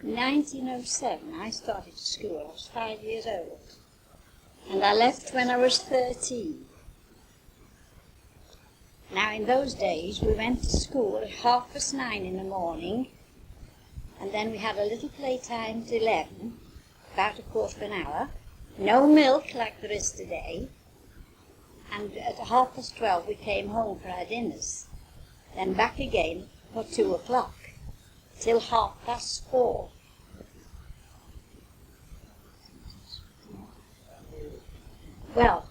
In 1907, I started school. I was 5 years old. And I left when I was 13. Now, in those days, we went to school at 9:30 in the morning, and then we had a little playtime till 11, about a quarter of an hour. No milk like there is today. And at 12:30 we came home for our dinners. Then back again for 2 o'clock, till 4:30. Well,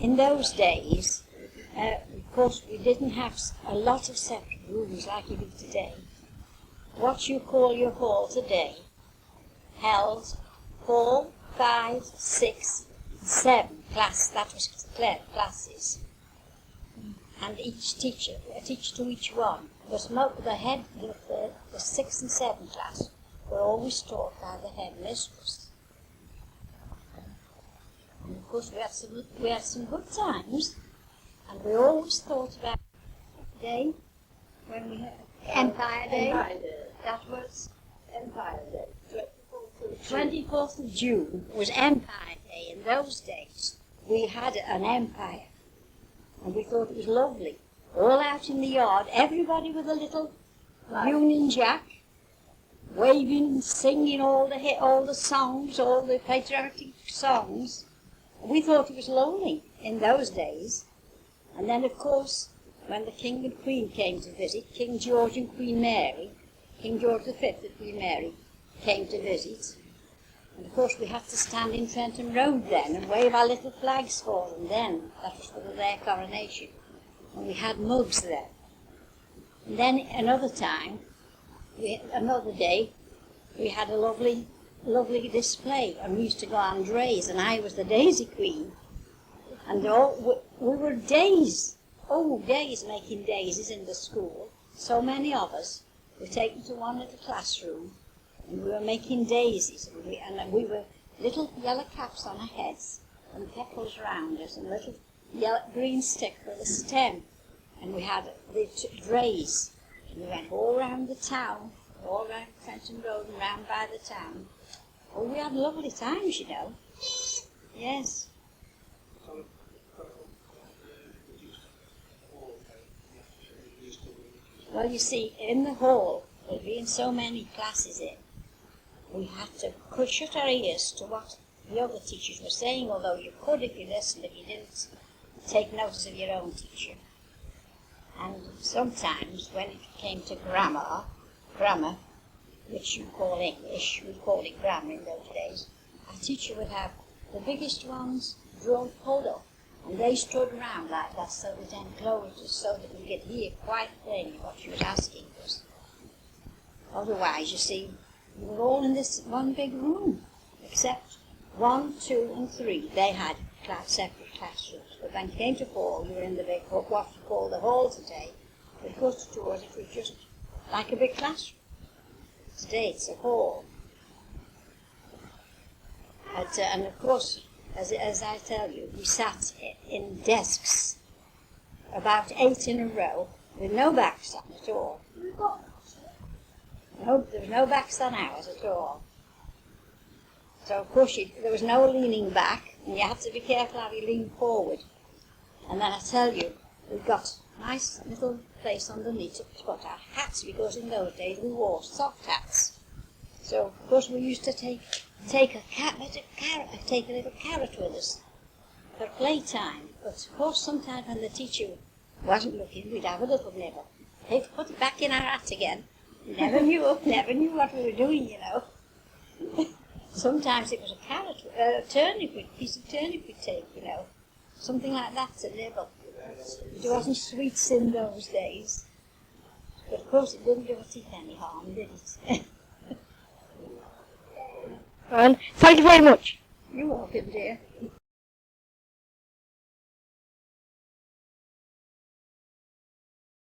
in those days, of course, we didn't have a lot of separate rooms like you do today. What you call your hall today held 4, 5, 6, 7 classes. And each teacher, a teacher to each one, was the head of the 6th and 7th class were always taught by the headmistress. And of course we had some good times, and we always thought about the day when we had Empire Day. That was Empire Day. 24th of June was Empire Day. In those days we had an empire, and we thought it was lovely. All out in the yard, everybody with a little Union Jack, waving and singing all the songs, all the patriotic songs. We thought it was lovely in those days. And then, of course, when the King and Queen came to visit, King George and Queen Mary, King George V and Queen Mary came to visit. And of course we had to stand in Trenton Road then and wave our little flags for them then. That was for their coronation. And we had mugs there. And then another day, we had a lovely display, and we used to go on drays, and I was the Daisy Queen. And we were days making daisies in the school. So many of us were taken to one little classroom, and we were making daisies, and we were little yellow caps on our heads, and petals round us, and a little green stick for the stem. And we had the drays, and we went all round the town, all round Trenton Road and round by the town. Oh, we had lovely times, you know. Yes. Well, you see, in the hall, there being so many classes in, we had to shut our ears to what the other teachers were saying, although you could if you listened, if you didn't take notice of your own teacher. And sometimes, when it came to grammar, which you call English, we called it grammar in those days, our teacher would have the biggest ones pulled up, and they stood round like that so that enclosed us, so that we could hear quite plainly what she was asking us. Otherwise, you see, we were all in this one big room, except 1, 2, and 3. They had separate classrooms. But when it came to 4, we were in the big, what we call the hall today. But close to us, it was just like a big classroom. Today it's a hall. And of course, as I tell you, we sat in desks, about 8 in a row, with no backs on at all. No, there was no backs on ours at all. So of course there was no leaning back, and you had to be careful how you leaned forward. And then I tell you, we got a nice little place underneath to put our hats, because in those days we wore soft hats. So of course we used to take a little carrot with us for playtime. But of course sometimes when the teacher wasn't looking, we'd have a little nibble. They'd put it back in our hat again. Never knew what we were doing, you know. Sometimes it was a carrot, piece of turnip we'd take, you know. Something like that to nibble. It wasn't sweets in those days. But of course it didn't do our teeth any harm, did it? Well, thank you very much. You're welcome, dear.